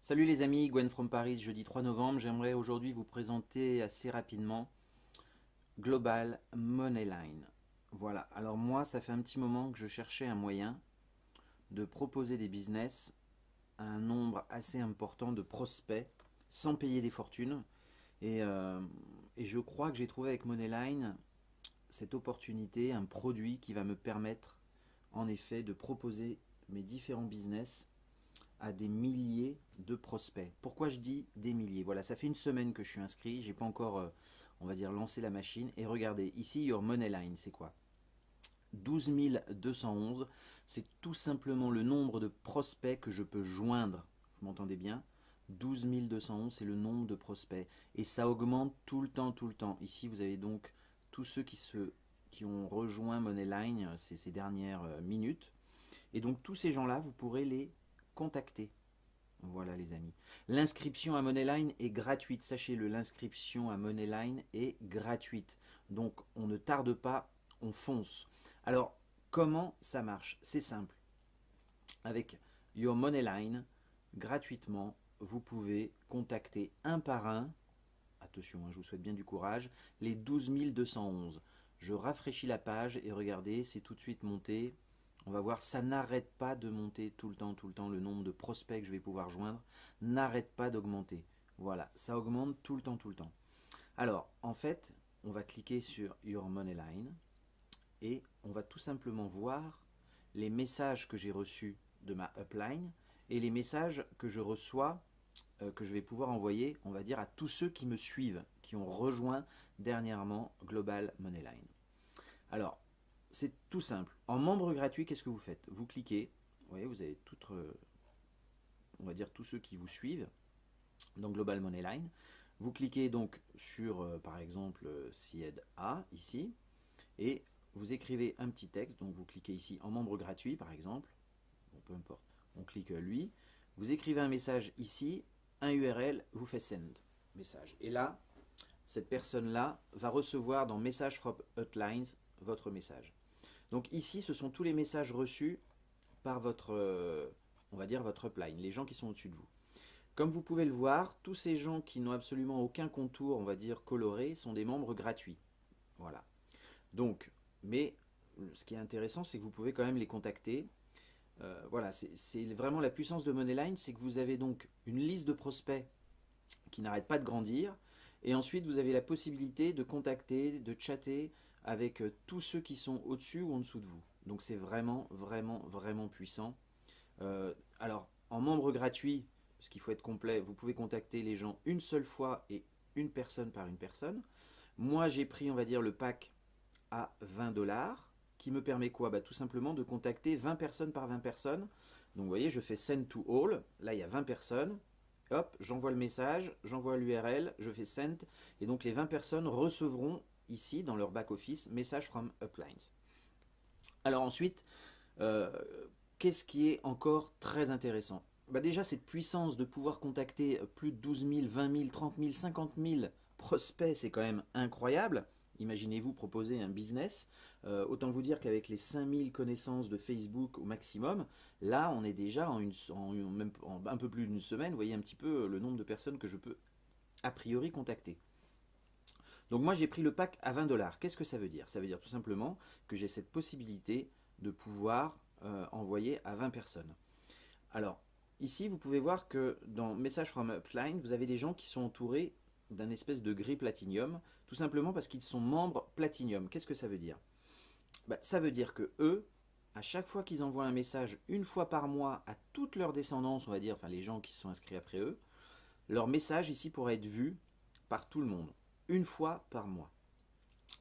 Salut les amis, Gwen from Paris, jeudi 3 novembre. J'aimerais aujourd'hui vous présenter assez rapidement Global Moneyline. Voilà, alors moi ça fait un petit moment que je cherchais un moyen de proposer des business à un nombre assez important de prospects sans payer des fortunes. Et, euh, et je crois que j'ai trouvé avec Moneyline cette opportunité, un produit qui va me permettre en effet de proposer mes différents business à des milliers de prospects. Pourquoi je dis des milliers? Voilà, ça fait une semaine que je suis inscrit, j'ai pas encore, on va dire, lancé la machine. Et regardez, ici, Your Money Line, c'est quoi? 12 211, c'est tout simplement le nombre de prospects que je peux joindre. Vous m'entendez bien? 12 211, c'est le nombre de prospects. Et ça augmente tout le temps, tout le temps. Ici, vous avez donc tous ceux qui ont rejoint Moneyline ces dernières minutes. Et donc, tous ces gens-là, vous pourrez les contacter. Voilà les amis. L'inscription à Moneyline est gratuite. Sachez-le, l'inscription à Moneyline est gratuite. Donc on ne tarde pas, on fonce. Alors comment ça marche? C'est simple. Avec Your Moneyline, gratuitement, vous pouvez contacter un par un, attention, je vous souhaite bien du courage, les 12 211. Je rafraîchis la page et regardez, c'est tout de suite monté. On va voir, ça n'arrête pas de monter tout le temps, le nombre de prospects que je vais pouvoir joindre n'arrête pas d'augmenter. Voilà, ça augmente tout le temps, tout le temps. Alors, en fait, on va cliquer sur Your Moneyline et on va tout simplement voir les messages que j'ai reçus de ma upline et les messages que je reçois, que je vais pouvoir envoyer, on va dire, à tous ceux qui me suivent, qui ont rejoint dernièrement Global Moneyline. Alors, c'est tout simple. En membre gratuit, qu'est-ce que vous faites? Vous cliquez, vous voyez, vous avez toutes, on va dire, tous ceux qui vous suivent dans Global Moneyline. Vous cliquez donc sur, par exemple, Sied A, ici, et vous écrivez un petit texte. Donc vous cliquez ici en membre gratuit, par exemple. Bon, peu importe. On clique lui. Vous écrivez un message ici, un URL, vous faites send message. Et là, cette personne-là va recevoir dans Message from Hotlines votre message. Donc ici, ce sont tous les messages reçus par votre, on va dire, votre upline, les gens qui sont au-dessus de vous. Comme vous pouvez le voir, tous ces gens qui n'ont absolument aucun contour, on va dire, coloré, sont des membres gratuits. Voilà. Donc, mais ce qui est intéressant, c'est que vous pouvez quand même les contacter. Voilà, c'est vraiment la puissance de Moneyline, c'est que vous avez donc une liste de prospects qui n'arrête pas de grandir. Et ensuite, vous avez la possibilité de contacter, de chatter avec tous ceux qui sont au-dessus ou en dessous de vous. Donc c'est vraiment, vraiment, vraiment puissant. Alors, en membre gratuit, parce qu'il faut être complet, vous pouvez contacter les gens une seule fois et une personne par une personne. Moi, j'ai pris, on va dire, le pack à 20 $, qui me permet quoi? Bah, tout simplement de contacter 20 personnes par 20 personnes. Donc, vous voyez, je fais send to all. Là, il y a 20 personnes. Hop, j'envoie le message, j'envoie l'URL, je fais send. Et donc, les 20 personnes recevront ici, dans leur back-office, message from uplines. Alors ensuite, euh, qu'est-ce qui est encore très intéressant? Bah déjà, cette puissance de pouvoir contacter plus de 12 000, 20 000, 30 000, 50 000 prospects, c'est quand même incroyable. Imaginez-vous proposer un business. Autant vous dire qu'avec les 5 000 connaissances de Facebook au maximum, là, on est déjà même en un peu plus d'une semaine. Vous voyez un petit peu le nombre de personnes que je peux a priori contacter. Donc moi, j'ai pris le pack à 20 $. Qu'est-ce que ça veut dire? Ça veut dire tout simplement que j'ai cette possibilité de pouvoir envoyer à 20 personnes. Alors, ici, vous pouvez voir que dans Message from Upline, vous avez des gens qui sont entourés d'un espèce de gris platinium, tout simplement parce qu'ils sont membres platinium. Qu'est-ce que ça veut dire? Bah, ça veut dire que eux, à chaque fois qu'ils envoient un message une fois par mois à toute leur descendance, on va dire, enfin les gens qui se sont inscrits après eux, leur message ici pourrait être vu par tout le monde, une fois par mois.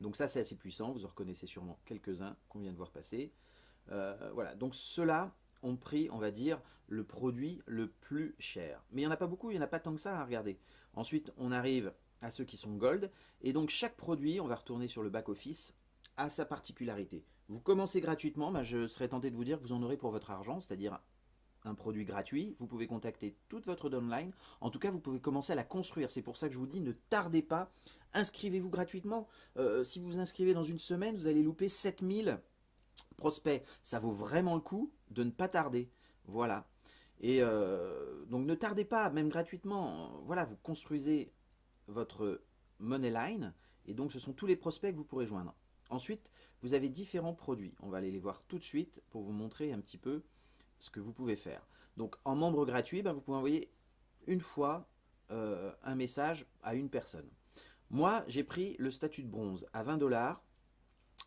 Donc ça c'est assez puissant, vous en reconnaissez sûrement quelques-uns qu'on vient de voir passer. Voilà, donc ceux-là ont pris, on va dire, le produit le plus cher. Mais il n'y en a pas beaucoup, il n'y en a pas tant que ça à regarder. Ensuite, on arrive à ceux qui sont gold. Et donc chaque produit, on va retourner sur le back-office, a sa particularité. Vous commencez gratuitement, bah, je serais tenté de vous dire que vous en aurez pour votre argent, c'est-à-dire un produit gratuit, vous pouvez contacter toute votre downline, en tout cas vous pouvez commencer à la construire, c'est pour ça que je vous dis ne tardez pas, inscrivez-vous gratuitement, si vous vous inscrivez dans une semaine, vous allez louper 7000 prospects, ça vaut vraiment le coup de ne pas tarder, voilà. Et donc ne tardez pas, même gratuitement, voilà, vous construisez votre Moneyline, et donc ce sont tous les prospects que vous pourrez joindre. Ensuite, vous avez différents produits. On va aller les voir tout de suite pour vous montrer un petit peu ce que vous pouvez faire. Donc en membre gratuit, ben, vous pouvez envoyer une fois un message à une personne. Moi, j'ai pris le statut de bronze à 20 dollars,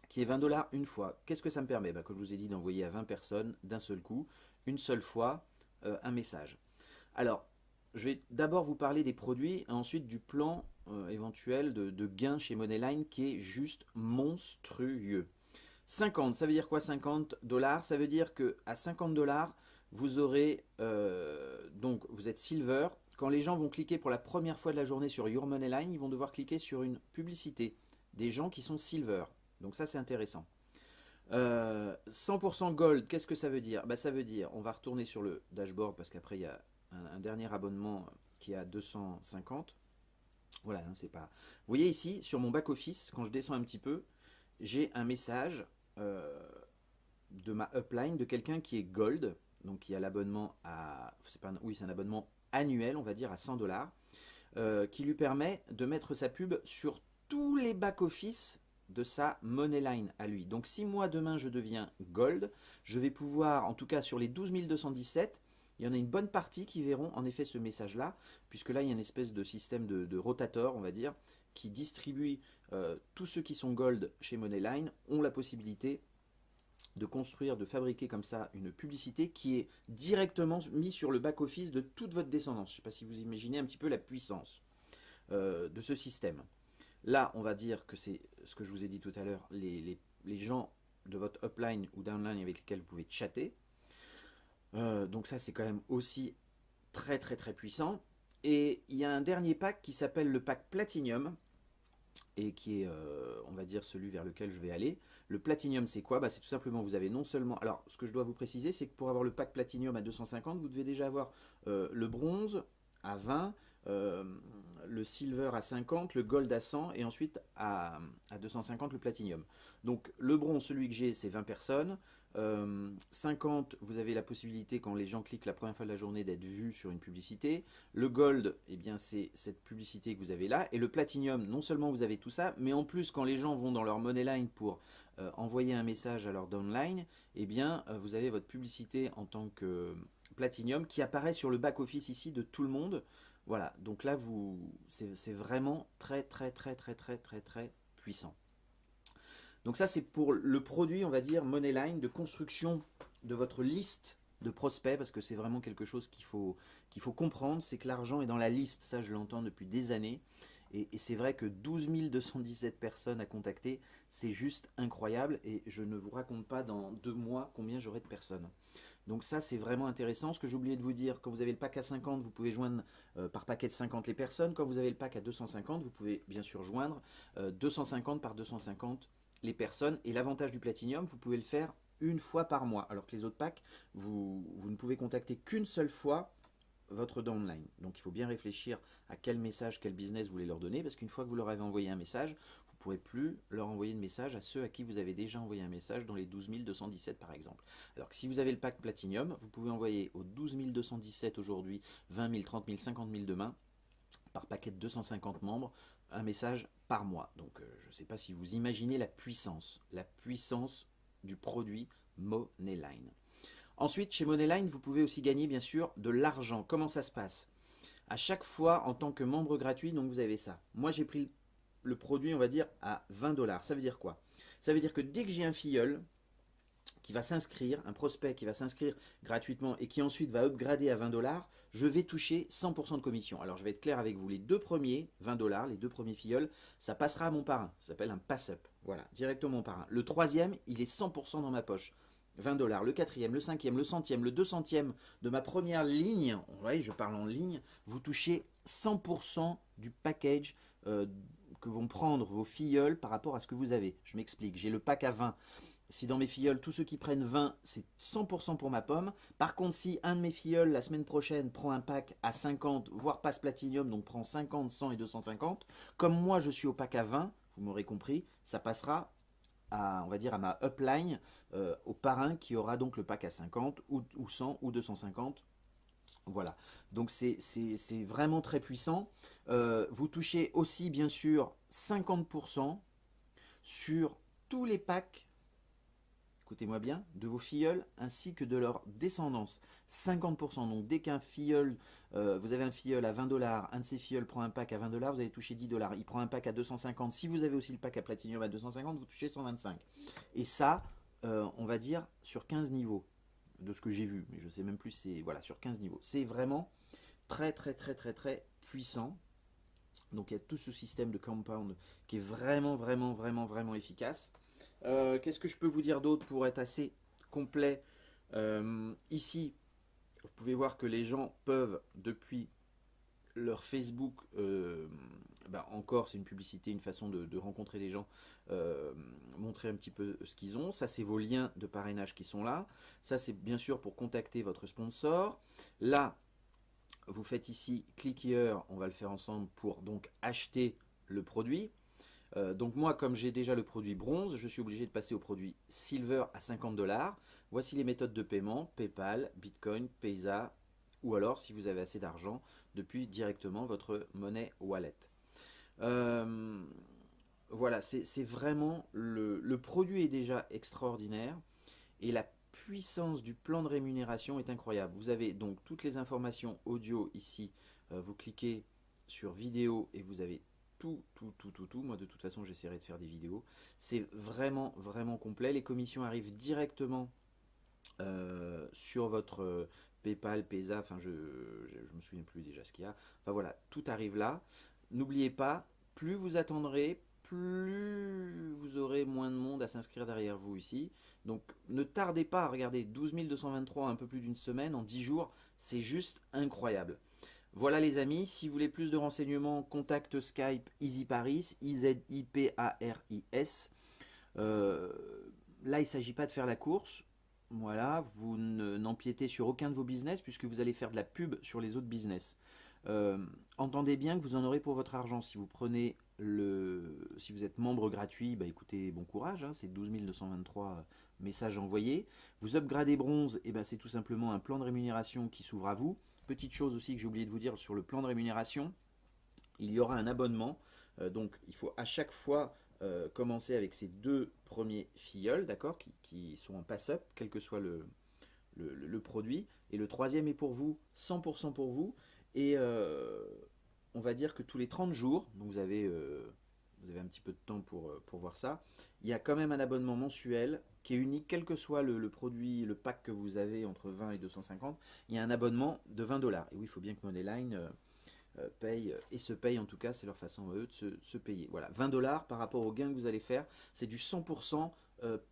qui est 20 dollars une fois. Qu'est-ce que ça me permet? Ben, comme je vous ai dit, d'envoyer à 20 personnes d'un seul coup, une seule fois, un message. Alors, je vais d'abord vous parler des produits et ensuite du plan éventuel de gain chez Moneyline qui est juste monstrueux. 50, ça veut dire quoi 50 dollars? Ça veut dire que à 50 dollars, vous aurez, donc vous êtes silver. Quand les gens vont cliquer pour la première fois de la journée sur Your Moneyline, ils vont devoir cliquer sur une publicité des gens qui sont silver. Donc ça c'est intéressant. 100% gold, qu'est-ce que ça veut dire? Bah, ça veut dire, on va retourner sur le dashboard parce qu'après il y a un dernier abonnement qui est à 250. Voilà, hein, c'est pas. Vous voyez ici, sur mon back-office, quand je descends un petit peu, j'ai un message de ma upline de quelqu'un qui est gold, donc qui a l'abonnement à. C'est pas, oui, c'est un abonnement annuel, on va dire, à 100 dollars, qui lui permet de mettre sa pub sur tous les back-office de sa Moneyline à lui. Donc si moi demain je deviens gold, je vais pouvoir, en tout cas sur les 12 217, il y en a une bonne partie qui verront en effet ce message-là, puisque là il y a une espèce de système de rotateur, on va dire, qui distribue tous ceux qui sont gold chez Moneyline ont la possibilité de construire, de fabriquer comme ça une publicité qui est directement mise sur le back-office de toute votre descendance. Je ne sais pas si vous imaginez un petit peu la puissance de ce système. Là, on va dire que c'est ce que je vous ai dit tout à l'heure, les gens de votre upline ou downline avec lesquels vous pouvez chatter. Donc ça, c'est quand même aussi très très très puissant. Et il y a un dernier pack qui s'appelle le pack Platinum, et qui est, on va dire, celui vers lequel je vais aller. Le Platinum, c'est quoi? Bah, c'est tout simplement, vous avez non seulement... Alors, ce que je dois vous préciser, c'est que pour avoir le pack Platinum à 250, vous devez déjà avoir le bronze à 20, le silver à 50, le gold à 100, et ensuite à 250 le Platinum. Donc, le bronze, celui que j'ai, c'est 20 personnes. 50, vous avez la possibilité, quand les gens cliquent la première fois de la journée, d'être vus sur une publicité. Le gold, eh bien, c'est cette publicité que vous avez là. Et le platinum, non seulement vous avez tout ça, mais en plus, quand les gens vont dans leur Moneyline pour envoyer un message à leur downline, eh bien, vous avez votre publicité en tant que platinum qui apparaît sur le back-office ici de tout le monde. Voilà, donc là, c'est vraiment très, très, très, très, très, très, très puissant. Donc ça, c'est pour le produit, on va dire, Moneyline, de construction de votre liste de prospects, parce que c'est vraiment quelque chose qu'il faut comprendre, c'est que l'argent est dans la liste, ça je l'entends depuis des années, et c'est vrai que 12 217 personnes à contacter, c'est juste incroyable, et je ne vous raconte pas dans 2 mois combien j'aurai de personnes. Donc ça, c'est vraiment intéressant. Ce que j'ai oublié de vous dire, quand vous avez le pack à 50, vous pouvez joindre par paquet de 50 les personnes. Quand vous avez le pack à 250, vous pouvez bien sûr joindre 250 par 250 les personnes. Et l'avantage du Platinum, vous pouvez le faire une fois par mois. Alors que les autres packs, vous ne pouvez contacter qu'une seule fois votre downline. Donc il faut bien réfléchir à quel message, quel business vous voulez leur donner, parce qu'une fois que vous leur avez envoyé un message, vous ne pourrez plus leur envoyer de message à ceux à qui vous avez déjà envoyé un message dans les 12 217 par exemple. Alors que si vous avez le pack Platinum, vous pouvez envoyer aux 12 217 aujourd'hui, 20 000, 30 000, 50 000 demain, par paquet de 250 membres, un message par mois. Donc je ne sais pas si vous imaginez la puissance du produit Moneyline. Ensuite, chez Moneyline, vous pouvez aussi gagner bien sûr de l'argent. Comment ça se passe? À chaque fois, en tant que membre gratuit, donc vous avez ça. Moi, j'ai pris le produit, on va dire, à 20 dollars. Ça veut dire quoi? Ça veut dire que dès que j'ai un filleul qui va s'inscrire, un prospect qui va s'inscrire gratuitement et qui ensuite va upgrader à 20 dollars, je vais toucher 100% de commission. Alors, je vais être clair avec vous. Les deux premiers, 20 dollars, les deux premiers filleuls, ça passera à mon parrain. Ça s'appelle un pass-up. Voilà, directement mon parrain. Le troisième, il est 100% dans ma poche. 20 dollars. Le quatrième, le cinquième, le centième, le 200e de ma première ligne, ouais, je parle en ligne, vous touchez 100% du package que vont prendre vos filleuls par rapport à ce que vous avez. Je m'explique, j'ai le pack à 20. Si dans mes filleuls, tous ceux qui prennent 20, c'est 100% pour ma pomme. Par contre, si un de mes filleuls, la semaine prochaine, prend un pack à 50, voire passe Platinum, donc prend 50, 100 et 250, comme moi je suis au pack à 20, vous m'aurez compris, ça passera à, on va dire, à ma upline, au parrain qui aura donc le pack à 50 ou 100 ou 250 Voilà, donc c'est vraiment très puissant. Vous touchez aussi bien sûr 50% sur tous les packs, écoutez-moi bien, de vos filleuls ainsi que de leur descendance. 50%, donc dès qu'un filleul, vous avez un filleul à 20$, un de ces filleuls prend un pack à 20$, vous allez toucher 10$. Il prend un pack à 250, si vous avez aussi le pack à Platinium à 250, vous touchez 125. Et ça, on va dire sur 15 niveaux, de ce que j'ai vu, mais je sais même plus, c'est voilà, sur 15 niveaux. C'est vraiment très très très très très puissant. Donc il y a tout ce système de compound qui est vraiment vraiment vraiment vraiment efficace. Qu'est-ce que je peux vous dire d'autre pour être assez complet? Ici, vous pouvez voir que les gens peuvent depuis leur Facebook, encore c'est une publicité, une façon de rencontrer les gens, montrer un petit peu ce qu'ils ont. Ça c'est vos liens de parrainage qui sont là. Ça c'est bien sûr pour contacter votre sponsor. Là, vous faites ici click here, on va le faire ensemble pour donc acheter le produit. Donc moi, comme j'ai déjà le produit bronze, je suis obligé de passer au produit silver à 50$. Voici les méthodes de paiement: PayPal, Bitcoin, Payza, ou alors si vous avez assez d'argent, depuis directement votre monnaie wallet. Euh, voilà, c'est vraiment le produit est déjà extraordinaire et la puissance du plan de rémunération est incroyable. Vous avez donc toutes les informations audio ici. Vous cliquez sur vidéo et vous avez tout, tout, tout, tout, tout. Moi, de toute façon, j'essaierai de faire des vidéos. C'est vraiment, vraiment complet. Les commissions arrivent directement sur votre PayPal, Payza. Enfin, je me souviens plus déjà ce qu'il y a. Enfin voilà, tout arrive là. N'oubliez pas, plus vous attendrez, plus vous aurez moins de monde à s'inscrire derrière vous ici. Donc ne tardez pas à regarder 12 223, un peu plus d'une semaine, en 10 jours. C'est juste incroyable. Voilà les amis, si vous voulez plus de renseignements, contacte Skype EasyParis, IZIPARIS. Euh, Là, il ne s'agit pas de faire la course. Voilà, vous n'empiétez sur aucun de vos business puisque vous allez faire de la pub sur les autres business. Euh, Entendez bien que vous en aurez pour votre argent. Si vous prenez si vous êtes membre gratuit, bah écoutez, bon courage, hein, c'est 12 223 messages envoyés. Vous upgradez bronze, et ben c'est tout simplement un plan de rémunération qui s'ouvre à vous. Petite chose aussi que j'ai oublié de vous dire sur le plan de rémunération, il y aura un abonnement. Donc il faut à chaque fois commencer avec ces deux premiers filleuls, d'accord, qui sont en pass-up, quel que soit le produit. Et le troisième est pour vous, 100% pour vous. Et on va dire que tous les 30 jours, donc vous avez un petit peu de temps pour voir ça, il y a quand même un abonnement mensuel qui est unique, quel que soit le produit, le pack que vous avez entre 20 et 250, il y a un abonnement de 20$. Et oui, il faut bien que Moneyline paye, et se paye en tout cas, c'est leur façon eux de se payer. Voilà, 20$ par rapport au gain que vous allez faire, c'est du 100%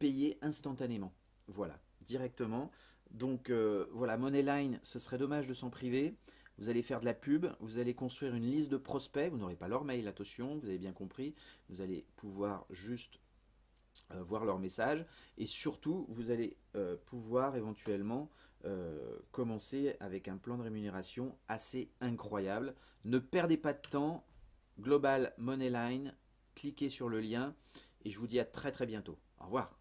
payé instantanément. Voilà, directement. Donc voilà, Moneyline, ce serait dommage de s'en priver. Vous allez faire de la pub, vous allez construire une liste de prospects, vous n'aurez pas leur mail, attention, vous avez bien compris. Vous allez pouvoir juste voir leurs messages et surtout vous allez pouvoir éventuellement commencer avec un plan de rémunération assez incroyable. Ne perdez pas de temps, Global Moneyline, cliquez sur le lien et je vous dis à très très bientôt. Au revoir.